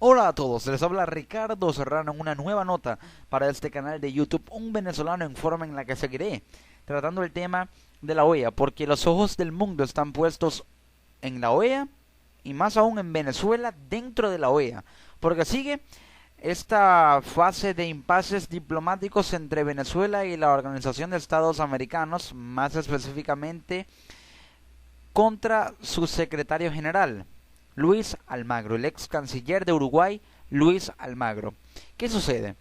Hola a todos, les habla Ricardo Serrano en una nueva nota para este canal de YouTube, Un Venezolano en Forma, en la que seguiré tratando el tema de la OEA, porque los ojos del mundo están puestos en la OEA y más aún en Venezuela dentro de la OEA, porque sigue esta fase de impases diplomáticos entre Venezuela y la Organización de Estados Americanos, más específicamente contra su secretario general, Luis Almagro, el ex canciller de Uruguay, Luis Almagro. ¿Qué sucede?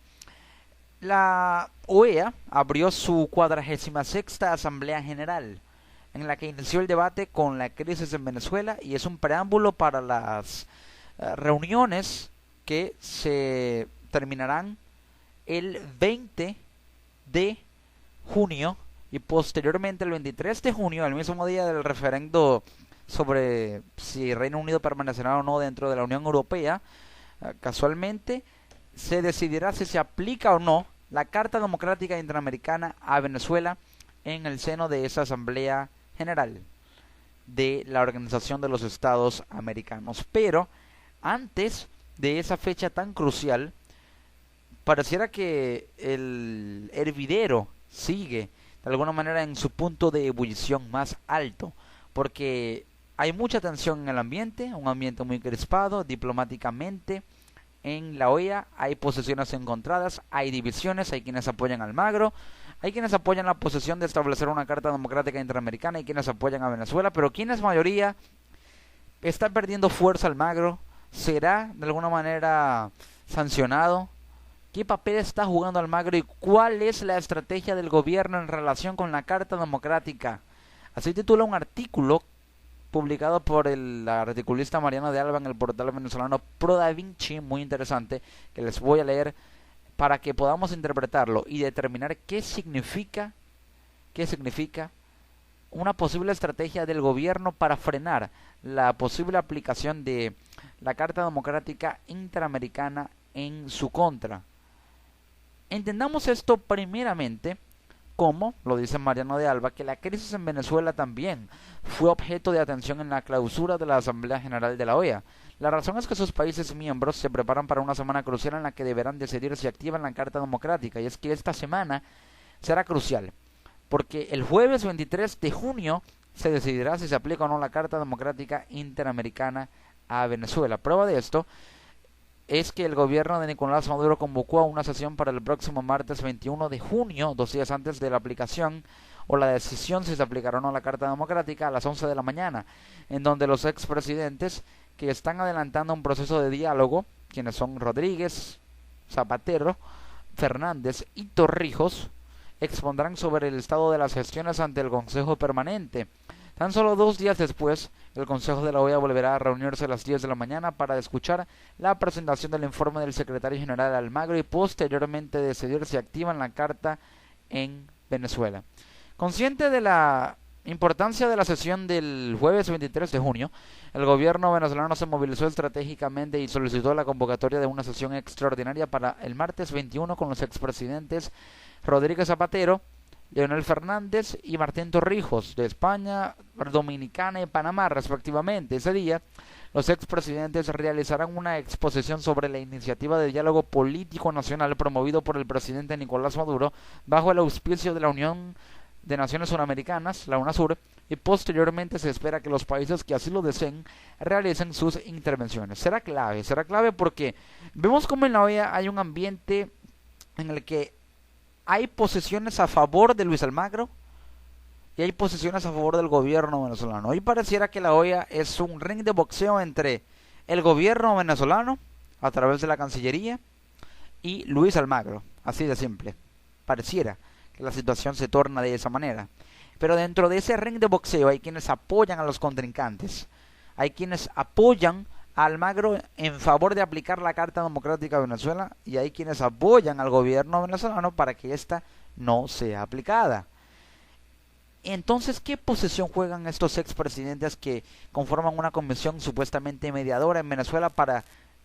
La OEA abrió su 46ª Asamblea General, en la que inició el debate con la crisis en Venezuela y es un preámbulo para las reuniones que se terminarán el 20 de junio y posteriormente el 23 de junio, el mismo día del referendo sobre si Reino Unido permanecerá o no dentro de la Unión Europea. Casualmente se decidirá si se aplica o no la Carta Democrática Interamericana a Venezuela en el seno de esa Asamblea General de la Organización de los Estados Americanos. Pero antes de esa fecha tan crucial, pareciera que el hervidero sigue de alguna manera en su punto de ebullición más alto, porque hay mucha tensión en el ambiente, un ambiente muy crispado diplomáticamente. En la OEA hay posiciones encontradas, hay divisiones, hay quienes apoyan a Almagro, hay quienes apoyan la posición de establecer una Carta Democrática Interamericana y quienes apoyan a Venezuela, pero ¿quién es mayoría? ¿Está perdiendo fuerza Almagro? ¿Será de alguna manera sancionado? ¿Qué papel está jugando Almagro y cuál es la estrategia del gobierno en relación con la Carta Democrática? Así titula un artículo publicado por el articulista Mariano de Alba en el portal venezolano Pro Da Vinci, muy interesante, que les voy a leer para que podamos interpretarlo y determinar qué significa una posible estrategia del gobierno para frenar la posible aplicación de la Carta Democrática Interamericana en su contra. Entendamos esto primeramente como, lo dice Mariano de Alba, que la crisis en Venezuela también fue objeto de atención en la clausura de la Asamblea General de la OEA. La razón es que sus países miembros se preparan para una semana crucial en la que deberán decidir si activan la Carta Democrática, y es que esta semana será crucial, porque el jueves 23 de junio se decidirá si se aplica o no la Carta Democrática Interamericana a Venezuela. Prueba de esto es que el gobierno de Nicolás Maduro convocó a una sesión para el próximo martes 21 de junio, 2 días antes de la aplicación o la decisión si se aplicará o no la Carta Democrática, a las 11 de la mañana, en donde los expresidentes que están adelantando un proceso de diálogo, quienes son Rodríguez, Zapatero, Fernández y Torrijos, expondrán sobre el estado de las gestiones ante el Consejo Permanente. Tan solo 2 días después, el Consejo de la OEA volverá a reunirse a las 10 de la mañana para escuchar la presentación del informe del secretario general Almagro y posteriormente decidir si activan la carta en Venezuela. Consciente de la importancia de la sesión del jueves 23 de junio, el gobierno venezolano se movilizó estratégicamente y solicitó la convocatoria de una sesión extraordinaria para el martes 21 con los expresidentes Rodríguez Zapatero, Leonel Fernández y Martín Torrijos, de España, Dominicana y Panamá, respectivamente. Ese día, los expresidentes realizarán una exposición sobre la iniciativa de diálogo político nacional promovido por el presidente Nicolás Maduro bajo el auspicio de la Unión de Naciones Suramericanas, la UNASUR, y posteriormente se espera que los países que así lo deseen realicen sus intervenciones. Será clave porque vemos como en la OEA hay un ambiente en el que hay posiciones a favor de Luis Almagro y hay posiciones a favor del gobierno venezolano. Hoy pareciera que la OEA es un ring de boxeo entre el gobierno venezolano, a través de la Cancillería, y Luis Almagro. Así de simple. Pareciera que la situación se torna de esa manera. Pero dentro de ese ring de boxeo hay quienes apoyan a los contrincantes. Hay quienes apoyan a Almagro en favor de aplicar la Carta Democrática a Venezuela y hay quienes apoyan al gobierno venezolano para que ésta no sea aplicada. Entonces, ¿qué posición juegan estos expresidentes que conforman una comisión supuestamente mediadora en Venezuela para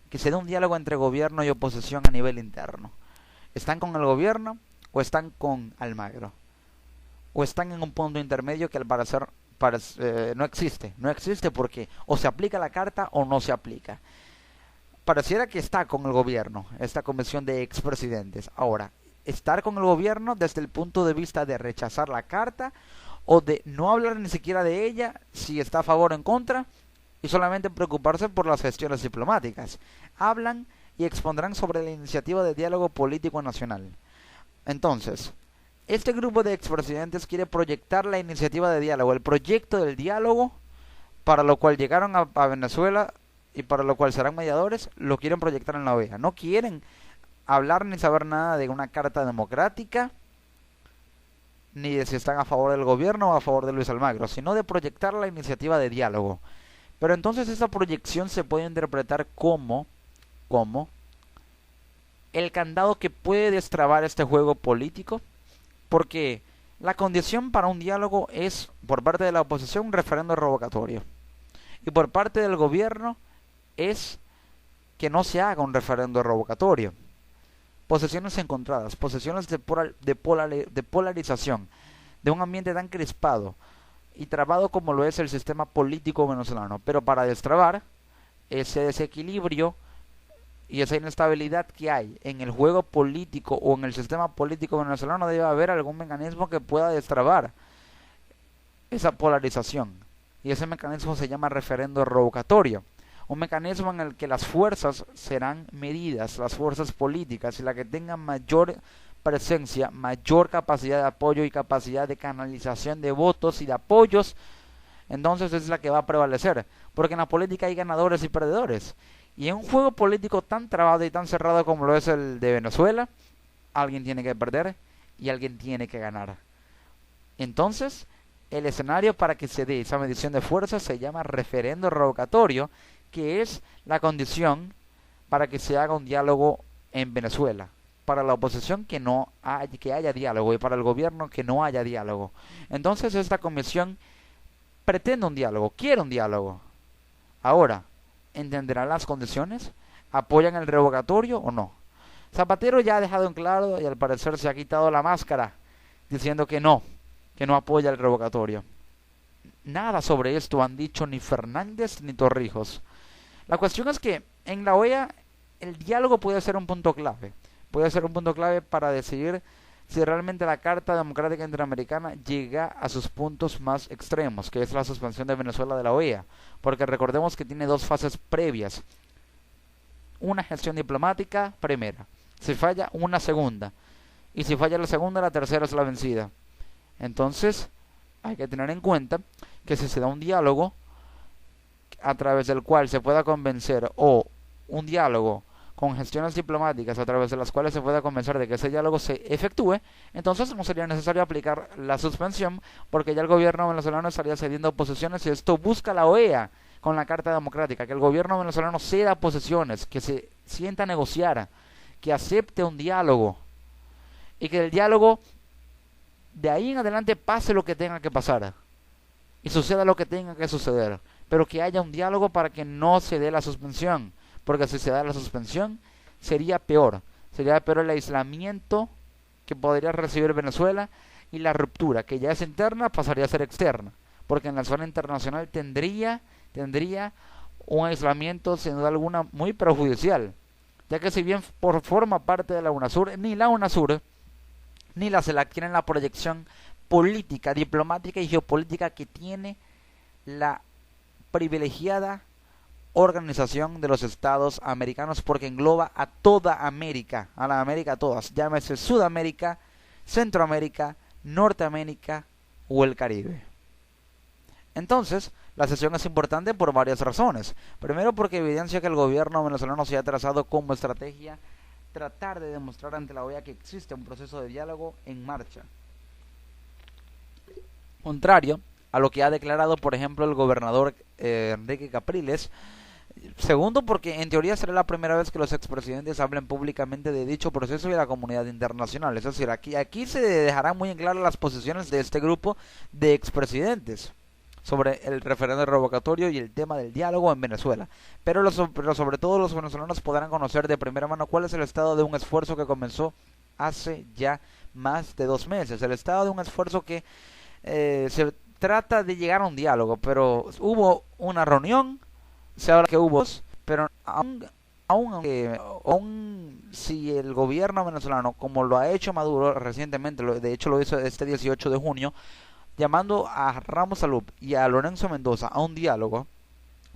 que se dé un diálogo entre gobierno y oposición a nivel interno? ¿Están con el gobierno o están con Almagro? ¿O están en un punto intermedio que al parecer no existe porque o se aplica la carta o no se aplica? pareciera que está con el gobierno, esta comisión de expresidentes. Ahora, estar con el gobierno desde el punto de vista de rechazar la carta o de no hablar ni siquiera de ella, si está a favor o en contra, y solamente preocuparse por las gestiones diplomáticas. Hablan y expondrán sobre la iniciativa de diálogo político nacional. Entonces, este grupo de expresidentes quiere proyectar la iniciativa de diálogo, el proyecto del diálogo, para lo cual llegaron a Venezuela y para lo cual serán mediadores, lo quieren proyectar en la OEA. No quieren hablar ni saber nada de una carta democrática, ni de si están a favor del gobierno o a favor de Luis Almagro, sino de proyectar la iniciativa de diálogo. Pero entonces esa proyección se puede interpretar como el candado que puede destrabar este juego político, porque la condición para un diálogo es, por parte de la oposición, un referendo revocatorio, y por parte del gobierno es que no se haga un referendo revocatorio. Posiciones encontradas, posiciones de polarización, de un ambiente tan crispado y trabado como lo es el sistema político venezolano. Pero para destrabar ese desequilibrio y esa inestabilidad que hay en el juego político o en el sistema político venezolano, debe haber algún mecanismo que pueda destrabar esa polarización. Y ese mecanismo se llama referendo revocatorio. Un mecanismo en el que las fuerzas serán medidas, las fuerzas políticas, y la que tengan mayor presencia, mayor capacidad de apoyo y capacidad de canalización de votos y de apoyos, entonces es la que va a prevalecer. Porque en la política hay ganadores y perdedores. Y en un juego político tan trabado y tan cerrado como lo es el de Venezuela, alguien tiene que perder y alguien tiene que ganar. Entonces, el escenario para que se dé esa medición de fuerzas se llama referendo revocatorio, que es la condición para que se haga un diálogo en Venezuela. Para la oposición que haya diálogo, y para el gobierno que no haya diálogo. Entonces esta comisión pretende un diálogo, quiere un diálogo. Ahora, ¿entenderán las condiciones? ¿Apoyan el revocatorio o no? Zapatero ya ha dejado en claro, y al parecer se ha quitado la máscara, diciendo que no apoya el revocatorio. Nada sobre esto han dicho ni Fernández ni Torrijos. La cuestión es que en la OEA el diálogo puede ser un punto clave. Puede ser un punto clave para decidir si realmente la Carta Democrática Interamericana llega a sus puntos más extremos, que es la suspensión de Venezuela de la OEA. Porque recordemos que tiene dos fases previas. Una gestión diplomática primera. Si falla, una segunda. Y si falla la segunda, la tercera es la vencida. Entonces, hay que tener en cuenta que si se da un diálogo a través del cual se pueda convencer, o un diálogo con gestiones diplomáticas a través de las cuales se pueda convencer de que ese diálogo se efectúe, entonces no sería necesario aplicar la suspensión, porque ya el gobierno venezolano estaría cediendo posiciones, y esto busca la OEA con la Carta Democrática, que el gobierno venezolano ceda posiciones, que se sienta a negociar, que acepte un diálogo, y que el diálogo de ahí en adelante pase lo que tenga que pasar y suceda lo que tenga que suceder, pero que haya un diálogo para que no se dé la suspensión, porque si se da la suspensión sería peor el aislamiento que podría recibir Venezuela, y la ruptura, que ya es interna, pasaría a ser externa, porque en la zona internacional tendría un aislamiento sin duda alguna muy perjudicial, ya que si bien forma parte de la UNASUR, ni la UNASUR ni la CELAC tienen la proyección política, diplomática y geopolítica que tiene la privilegiada Organización de los Estados Americanos, porque engloba a toda América, a la América todas, llámese Sudamérica, Centroamérica, Norteamérica o el Caribe. Entonces, la sesión es importante por varias razones. Primero, porque evidencia que el gobierno venezolano se ha trazado como estrategia tratar de demostrar ante la OEA que existe un proceso de diálogo en marcha, contrario a lo que ha declarado, por ejemplo, el gobernador Enrique Capriles. Segundo, porque en teoría será la primera vez que los expresidentes hablen públicamente de dicho proceso y de la comunidad internacional. Es decir, aquí se dejarán muy en claro las posiciones de este grupo de expresidentes sobre el referendo revocatorio y el tema del diálogo en Venezuela. Pero sobre todo los venezolanos podrán conocer de primera mano cuál es el estado de un esfuerzo que comenzó hace ya más de 2 meses. El estado de un esfuerzo que se trata de llegar a un diálogo, pero hubo una reunión, se habla que hubo, pero aún aún si el gobierno venezolano, como lo ha hecho Maduro recientemente, de hecho lo hizo este 18 de junio, llamando a Ramos Salud y a Lorenzo Mendoza a un diálogo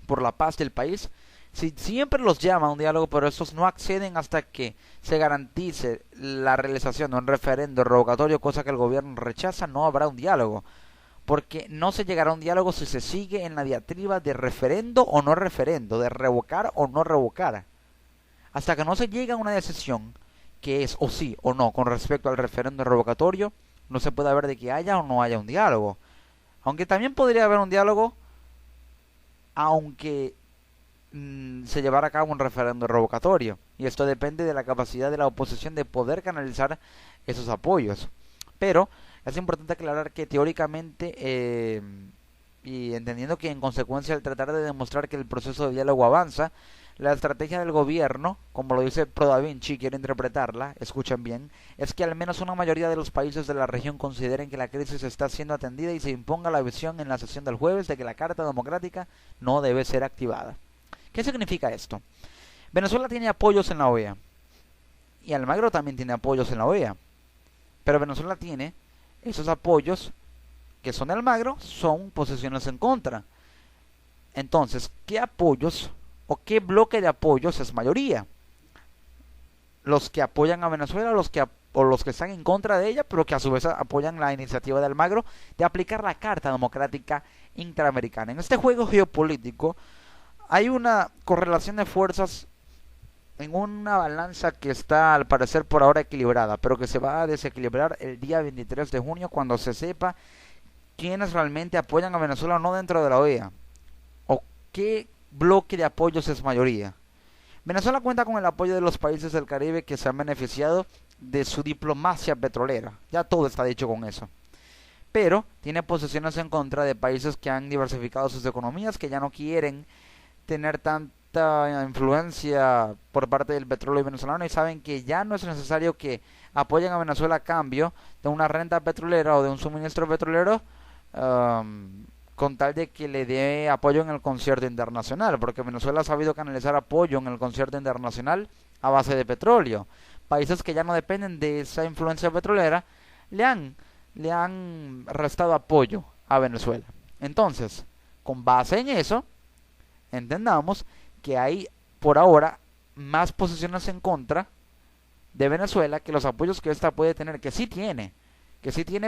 por la paz del país, si siempre los llama a un diálogo, pero estos no acceden hasta que se garantice la realización de un referendo revocatorio, cosa que el gobierno rechaza, no habrá un diálogo. Porque no se llegará a un diálogo si se sigue en la diatriba de referendo o no referendo, de revocar o no revocar. Hasta que no se llegue a una decisión que es o sí o no con respecto al referendo revocatorio, no se puede hablar de que haya o no haya un diálogo. Aunque también podría haber un diálogo, aunque se llevara a cabo un referendo revocatorio. Y esto depende de la capacidad de la oposición de poder canalizar esos apoyos. Pero es importante aclarar que teóricamente, y entendiendo que en consecuencia al tratar de demostrar que el proceso de diálogo avanza, la estrategia del gobierno, como lo dice Pro Da Vinci, quiero interpretarla, escuchen bien, es que al menos una mayoría de los países de la región consideren que la crisis está siendo atendida y se imponga la visión en la sesión del jueves de que la Carta Democrática no debe ser activada. ¿Qué significa esto? Venezuela tiene apoyos en la OEA y Almagro también tiene apoyos en la OEA, pero Venezuela tiene esos apoyos que son de Almagro, son posiciones en contra. Entonces, ¿qué apoyos o qué bloque de apoyos es mayoría? Los que apoyan a Venezuela, o los que están en contra de ella, pero que a su vez apoyan la iniciativa de Almagro de aplicar la Carta Democrática Interamericana. En este juego geopolítico hay una correlación de fuerzas en una balanza que está al parecer por ahora equilibrada, pero que se va a desequilibrar el día 23 de junio cuando se sepa quiénes realmente apoyan a Venezuela o no dentro de la OEA, o qué bloque de apoyos es mayoría. Venezuela cuenta con el apoyo de los países del Caribe que se han beneficiado de su diplomacia petrolera, ya todo está dicho con eso. Pero tiene posiciones en contra de países que han diversificado sus economías, que ya no quieren tener tanta influencia por parte del petróleo venezolano y saben que ya no es necesario que apoyen a Venezuela a cambio de una renta petrolera o de un suministro petrolero, con tal de que le dé apoyo en el concierto internacional, porque Venezuela ha sabido canalizar apoyo en el concierto internacional a base de petróleo. Países que ya no dependen de esa influencia petrolera le han restado apoyo a Venezuela. Entonces, con base en eso, entendamos que hay por ahora más posiciones en contra de Venezuela que los apoyos que ésta puede tener, que sí tiene,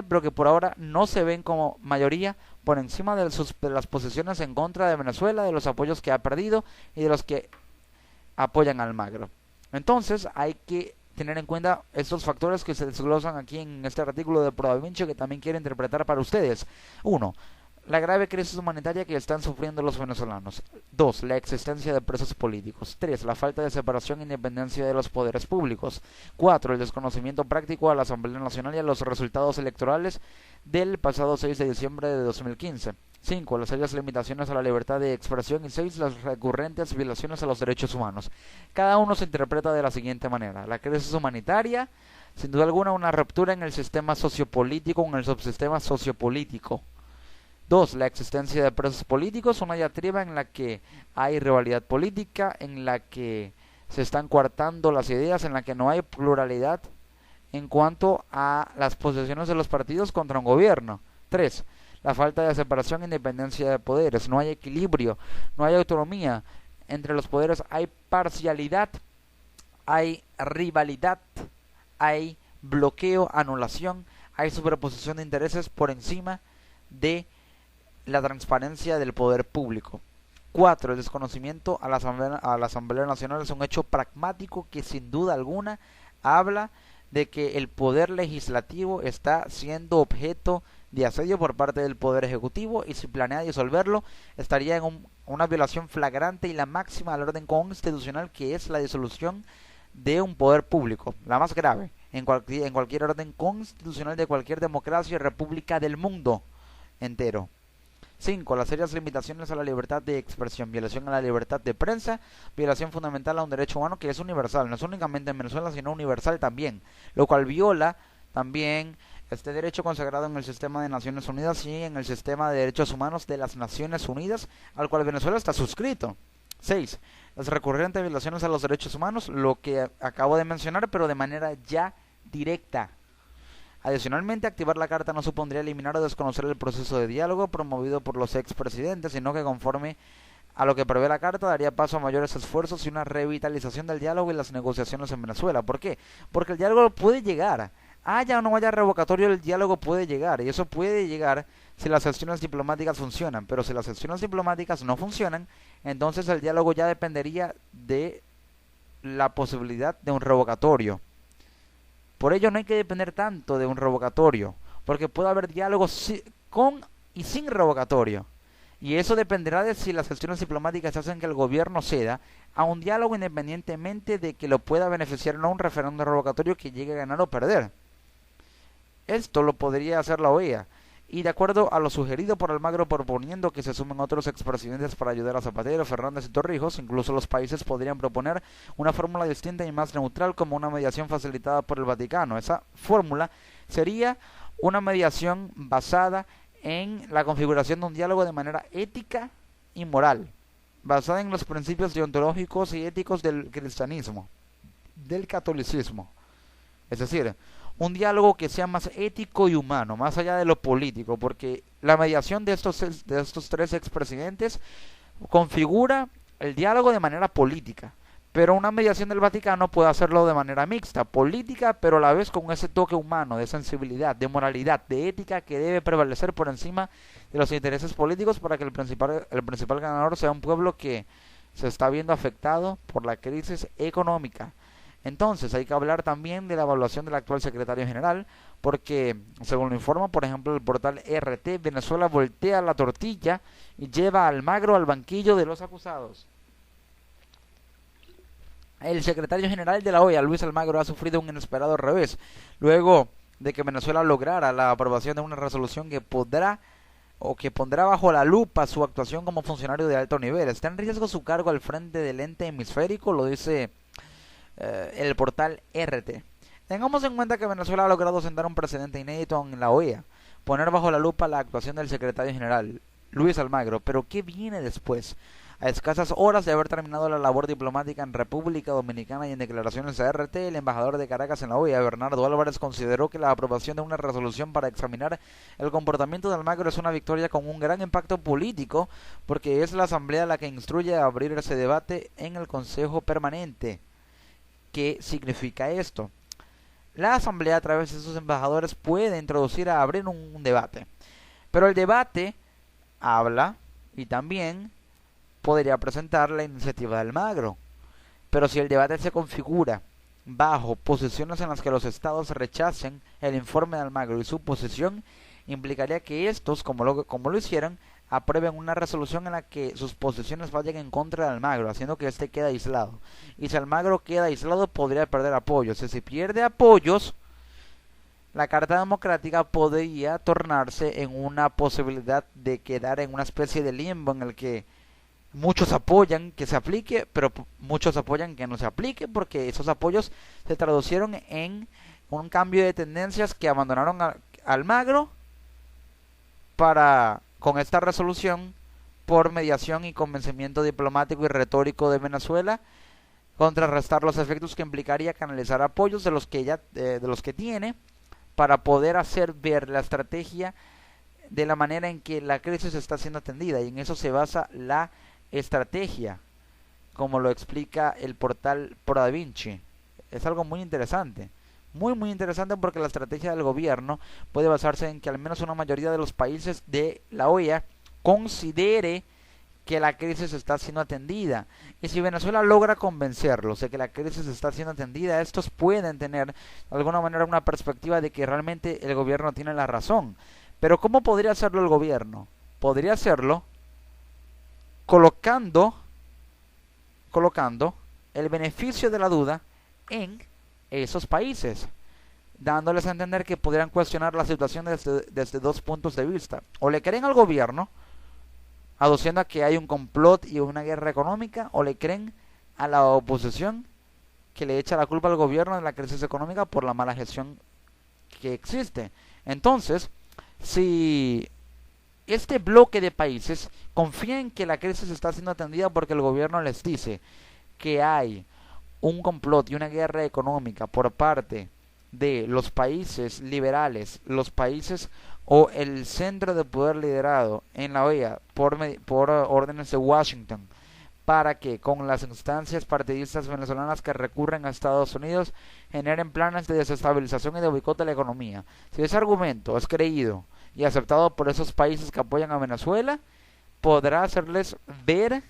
pero que por ahora no se ven como mayoría por encima de las posiciones en contra de Venezuela, de los apoyos que ha perdido y de los que apoyan a Almagro. Entonces hay que tener en cuenta estos factores que se desglosan aquí en este artículo de Pro Da Vinci, que también quiero interpretar para ustedes. 1. La grave crisis humanitaria que están sufriendo los venezolanos. 2. La existencia de presos políticos. 3. La falta de separación e independencia de los poderes públicos. 4. El desconocimiento práctico a la Asamblea Nacional y a los resultados electorales del pasado 6 de diciembre de 2015. 5. Las serias limitaciones a la libertad de expresión. Y 6. Las recurrentes violaciones a los derechos humanos. Cada uno se interpreta de la siguiente manera. La crisis humanitaria, sin duda alguna, una ruptura en el sistema sociopolítico, en el subsistema sociopolítico. 2. La existencia de presos políticos, una diatriba en la que hay rivalidad política, en la que se están coartando las ideas, en la que no hay pluralidad en cuanto a las posiciones de los partidos contra un gobierno. 3. La falta de separación e independencia de poderes, no hay equilibrio, no hay autonomía entre los poderes, hay parcialidad, hay rivalidad, hay bloqueo, anulación, hay superposición de intereses por encima de la transparencia del poder público. 4. El desconocimiento a la Asamblea Nacional es un hecho pragmático que sin duda alguna habla de que el poder legislativo está siendo objeto de asedio por parte del poder ejecutivo y si planea disolverlo estaría en una violación flagrante y la máxima al orden constitucional, que es la disolución de un poder público, la más grave en cualquier orden constitucional de cualquier democracia y república del mundo entero. 5. Las serias limitaciones a la libertad de expresión, violación a la libertad de prensa, violación fundamental a un derecho humano que es universal, no es únicamente en Venezuela, sino universal también, lo cual viola también este derecho consagrado en el sistema de Naciones Unidas y en el sistema de derechos humanos de las Naciones Unidas, al cual Venezuela está suscrito. 6. Las recurrentes violaciones a los derechos humanos, lo que acabo de mencionar, pero de manera ya directa. Adicionalmente, activar la carta no supondría eliminar o desconocer el proceso de diálogo promovido por los expresidentes, sino que conforme a lo que prevé la carta daría paso a mayores esfuerzos y una revitalización del diálogo y las negociaciones en Venezuela. ¿Por qué? Porque el diálogo puede llegar. Haya o no haya revocatorio, el diálogo puede llegar. Y eso puede llegar si las acciones diplomáticas funcionan. Pero si las acciones diplomáticas no funcionan, entonces el diálogo ya dependería de la posibilidad de un revocatorio. Por ello no hay que depender tanto de un revocatorio, porque puede haber diálogo con y sin revocatorio. Y eso dependerá de si las gestiones diplomáticas hacen que el gobierno ceda a un diálogo independientemente de que lo pueda beneficiar o no un referéndum revocatorio que llegue a ganar o perder. Esto lo podría hacer la OEA. Y de acuerdo a lo sugerido por Almagro proponiendo que se sumen otros expresidentes para ayudar a Zapatero, Fernández y Torrijos, incluso los países podrían proponer una fórmula distinta y más neutral como una mediación facilitada por el Vaticano. Esa fórmula sería una mediación basada en la configuración de un diálogo de manera ética y moral, basada en los principios deontológicos y éticos del cristianismo, del catolicismo. Es decir, un diálogo que sea más ético y humano, más allá de lo político, porque la mediación de estos tres expresidentes configura el diálogo de manera política, pero una mediación del Vaticano puede hacerlo de manera mixta, política, pero a la vez con ese toque humano, de sensibilidad, de moralidad, de ética que debe prevalecer por encima de los intereses políticos para que el principal ganador sea un pueblo que se está viendo afectado por la crisis económica. Entonces hay que hablar también de la evaluación del actual secretario general, porque según lo informa, por ejemplo, el portal RT, Venezuela voltea la tortilla y lleva a Almagro al banquillo de los acusados. El secretario general de la OEA, Luis Almagro, ha sufrido un inesperado revés, luego de que Venezuela lograra la aprobación de una resolución que pondrá bajo la lupa su actuación como funcionario de alto nivel. Está en riesgo su cargo al frente del ente hemisférico, lo dice el portal RT. Tengamos en cuenta que Venezuela ha logrado sentar un precedente inédito en la OEA, poner bajo la lupa la actuación del secretario general, Luis Almagro. Pero ¿qué viene después? A escasas horas de haber terminado la labor diplomática en República Dominicana y en declaraciones a RT, el embajador de Caracas en la OEA, Bernardo Álvarez, consideró que la aprobación de una resolución para examinar el comportamiento de Almagro es una victoria con un gran impacto político, porque es la Asamblea la que instruye a abrir ese debate en el Consejo Permanente. ¿Qué significa esto? La Asamblea, a través de sus embajadores, puede introducir a abrir un debate, pero el debate habla y también podría presentar la iniciativa de Almagro. Pero si el debate se configura bajo posiciones en las que los estados rechacen el informe de Almagro y su posición, implicaría que estos, como lo hicieron, aprueben una resolución en la que sus posiciones vayan en contra de Almagro, haciendo que éste quede aislado. Y si Almagro queda aislado, podría perder apoyos. Y si pierde apoyos, la Carta Democrática podría tornarse en una posibilidad de quedar en una especie de limbo en el que muchos apoyan que se aplique, pero muchos apoyan que no se aplique, porque esos apoyos se traducieron en un cambio de tendencias que abandonaron a Almagro para, con esta resolución, por mediación y convencimiento diplomático y retórico de Venezuela, contrarrestar los efectos que implicaría canalizar apoyos de los que tiene, para poder hacer ver la estrategia de la manera en que la crisis está siendo atendida, y en eso se basa la estrategia, como lo explica el portal ProDaVinci. Es algo muy interesante, muy interesante, porque la estrategia del gobierno puede basarse en que al menos una mayoría de los países de la OEA considere que la crisis está siendo atendida, y si Venezuela logra convencerlos de que la crisis está siendo atendida, estos pueden tener de alguna manera una perspectiva de que realmente el gobierno tiene la razón. Pero ¿cómo podría hacerlo el gobierno? Podría hacerlo colocando el beneficio de la duda en esos países, dándoles a entender que podrían cuestionar la situación desde dos puntos de vista. O le creen al gobierno, aduciendo a que hay un complot y una guerra económica, o le creen a la oposición, que le echa la culpa al gobierno de la crisis económica por la mala gestión que existe. Entonces, si este bloque de países confía en que la crisis está siendo atendida porque el gobierno les dice que hay un complot y una guerra económica por parte de los países liberales, los países o el centro de poder liderado en la OEA por órdenes de Washington, para que con las instancias partidistas venezolanas que recurren a Estados Unidos generen planes de desestabilización y de boicot de la economía. Si ese argumento es creído y aceptado por esos países que apoyan a Venezuela, podrá hacerles ver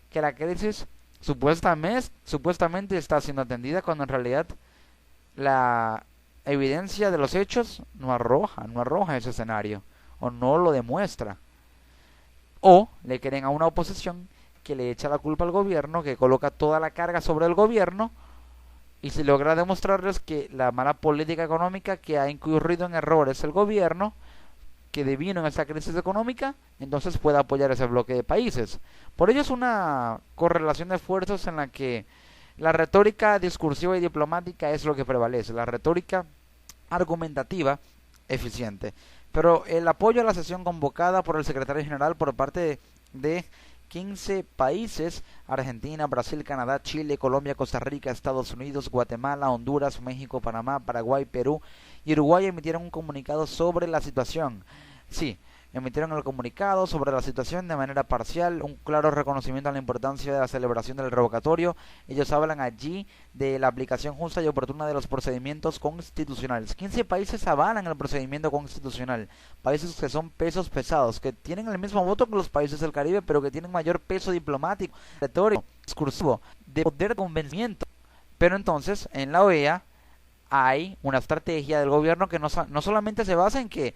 que la crisis supuestamente está siendo atendida, cuando en realidad la evidencia de los hechos no arroja ese escenario, o no lo demuestra. O le quieren a una oposición que le echa la culpa al gobierno, que coloca toda la carga sobre el gobierno, y se logra demostrarles que la mala política económica que ha incurrido en errores el gobierno, que devino en esta crisis económica, entonces puede apoyar ese bloque de países. Por ello es una correlación de fuerzas en la que la retórica discursiva y diplomática es lo que prevalece, la retórica argumentativa eficiente. Pero el apoyo a la sesión convocada por el secretario general por parte de 15 países: Argentina, Brasil, Canadá, Chile, Colombia, Costa Rica, Estados Unidos, Guatemala, Honduras, México, Panamá, Paraguay, Perú y Uruguay emitieron un comunicado sobre la situación. Sí, emitieron el comunicado sobre la situación de manera parcial, un claro reconocimiento a la importancia de la celebración del revocatorio. Ellos hablan allí de la aplicación justa y oportuna de los procedimientos constitucionales. 15 países avalan el procedimiento constitucional, países que son pesos pesados, que tienen el mismo voto que los países del Caribe, pero que tienen mayor peso diplomático, retórico, discursivo, de poder de convencimiento. Pero entonces, en la OEA hay una estrategia del gobierno que no solamente se basa en que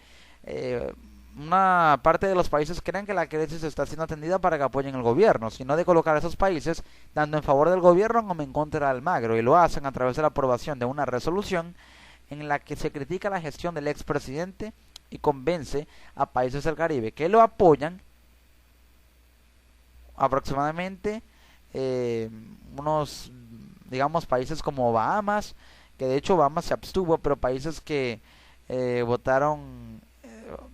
una parte de los países creen que la crisis está siendo atendida para que apoyen el gobierno, sino de colocar a esos países tanto en favor del gobierno como en contra de Almagro, y lo hacen a través de la aprobación de una resolución en la que se critica la gestión del expresidente y convence a países del Caribe que lo apoyan, aproximadamente unos, digamos, países como Bahamas, que de hecho Bahamas se abstuvo, pero países que votaron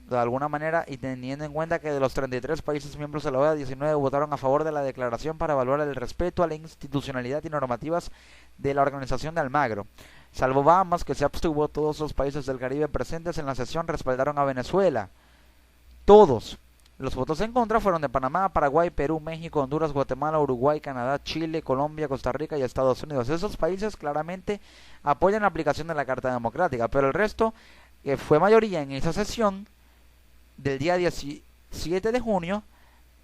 de alguna manera, y teniendo en cuenta que de los 33 países miembros de la OEA, 19 votaron a favor de la declaración para evaluar el respeto a la institucionalidad y normativas de la organización de Almagro. Salvo Bahamas, que se abstuvo, todos los países del Caribe presentes en la sesión respaldaron a Venezuela. Todos. Los votos en contra fueron de Panamá, Paraguay, Perú, México, Honduras, Guatemala, Uruguay, Canadá, Chile, Colombia, Costa Rica y Estados Unidos. Esos países claramente apoyan la aplicación de la Carta Democrática, pero el resto, que fue mayoría en esa sesión del día 17 de junio,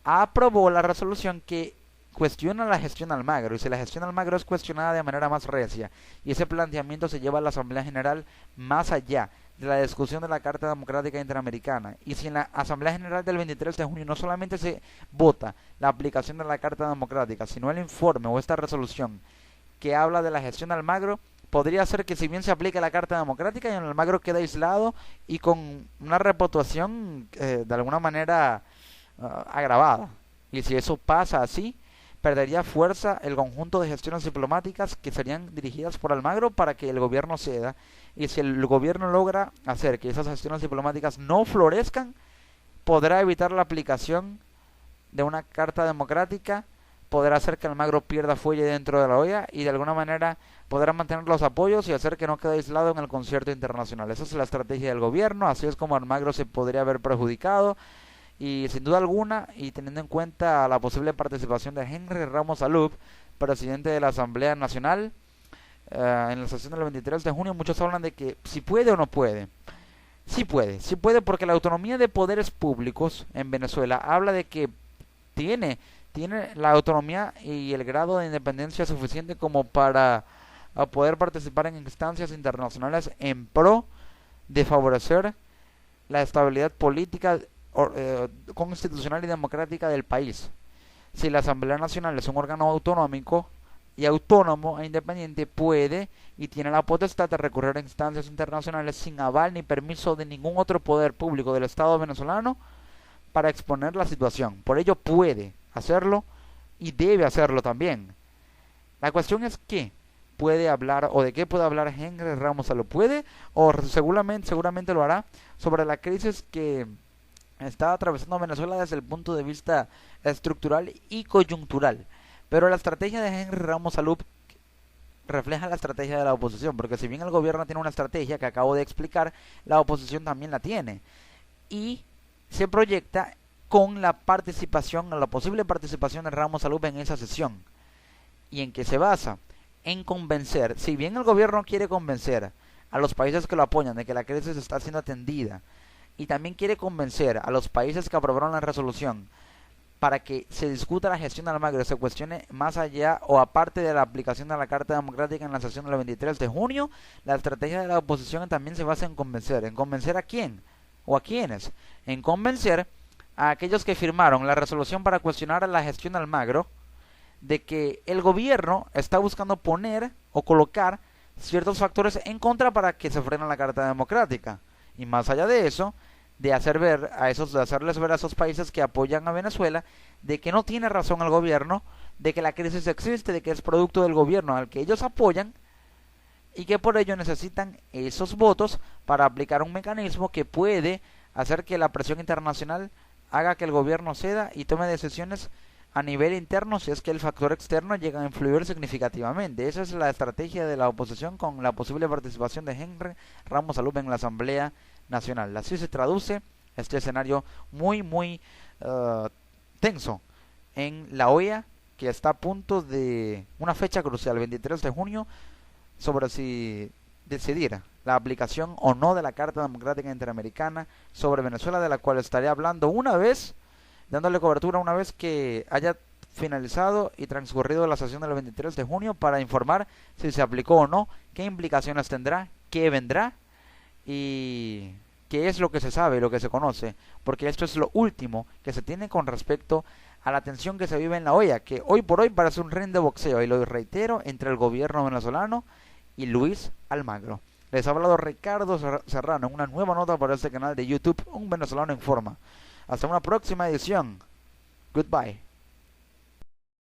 aprobó la resolución que cuestiona la gestión Almagro. Y si la gestión Almagro es cuestionada de manera más recia, y ese planteamiento se lleva a la Asamblea General más allá de la discusión de la Carta Democrática Interamericana, y si en la Asamblea General del 23 de junio no solamente se vota la aplicación de la Carta Democrática, sino el informe o esta resolución que habla de la gestión Almagro, podría ser que, si bien se aplique la Carta Democrática, y en Almagro queda aislado y con una reputación de alguna manera agravada. Y si eso pasa así, perdería fuerza el conjunto de gestiones diplomáticas que serían dirigidas por Almagro para que el gobierno ceda. Y si el gobierno logra hacer que esas gestiones diplomáticas no florezcan, podrá evitar la aplicación de una Carta Democrática, podrá hacer que Almagro pierda fuelle dentro de la OEA, y de alguna manera podrá mantener los apoyos y hacer que no quede aislado en el concierto internacional. Esa es la estrategia del gobierno, así es como Almagro se podría haber perjudicado. Y sin duda alguna, y teniendo en cuenta la posible participación de Henry Ramos Alup, presidente de la Asamblea Nacional, en la sesión del 23 de junio, muchos hablan de que si puede o no puede. Sí puede, porque la autonomía de poderes públicos en Venezuela habla de que tiene la autonomía y el grado de independencia suficiente como para poder participar en instancias internacionales en pro de favorecer la estabilidad política, constitucional y democrática del país. Si la Asamblea Nacional es un órgano autonómico y autónomo e independiente, puede y tiene la potestad de recurrir a instancias internacionales sin aval ni permiso de ningún otro poder público del Estado venezolano para exponer la situación. Por ello puede hacerlo y debe hacerlo también. La cuestión es qué puede hablar, o de qué puede hablar Henry Ramos. ¿Lo puede? O seguramente lo hará sobre la crisis que está atravesando Venezuela desde el punto de vista estructural y coyuntural. Pero la estrategia de Henry Ramos Alup refleja la estrategia de la oposición, porque si bien el gobierno tiene una estrategia que acabo de explicar, la oposición también la tiene. Y se proyecta con la participación, la posible participación de Ramos Alup en esa sesión. ¿Y en qué se basa? En convencer, si bien el gobierno quiere convencer a los países que lo apoyan de que la crisis está siendo atendida, y también quiere convencer a los países que aprobaron la resolución para que se discuta la gestión del Almagro y se cuestione más allá o aparte de la aplicación de la Carta Democrática en la sesión del 23 de junio, la estrategia de la oposición también se basa en convencer. ¿En convencer a quién? ¿O a quiénes? En convencer a aquellos que firmaron la resolución para cuestionar la gestión de Almagro de que el gobierno está buscando poner o colocar ciertos factores en contra para que se frene la Carta Democrática. Y más allá de eso, de hacerles ver a esos países que apoyan a Venezuela de que no tiene razón el gobierno, de que la crisis existe, de que es producto del gobierno al que ellos apoyan y que por ello necesitan esos votos para aplicar un mecanismo que puede hacer que la presión internacional haga que el gobierno ceda y tome decisiones a nivel interno si es que el factor externo llega a influir significativamente. Esa es la estrategia de la oposición con la posible participación de Henry Ramos Alup en la Asamblea Nacional. Así se traduce este escenario muy tenso en la OEA, que está a punto de una fecha crucial, 23 de junio, sobre si decidir la aplicación o no de la Carta Democrática Interamericana sobre Venezuela, de la cual estaré hablando dándole cobertura una vez que haya finalizado y transcurrido la sesión del 23 de junio para informar si se aplicó o no, qué implicaciones tendrá, qué vendrá y qué es lo que se sabe, lo que se conoce, porque esto es lo último que se tiene con respecto a la tensión que se vive en la OEA, que hoy por hoy parece un ring de boxeo, y lo reitero, entre el gobierno venezolano y Luis Almagro. Les ha hablado Ricardo Serrano en una nueva nota para este canal de YouTube, Un Venezolano Informa. Hasta una próxima edición. Goodbye.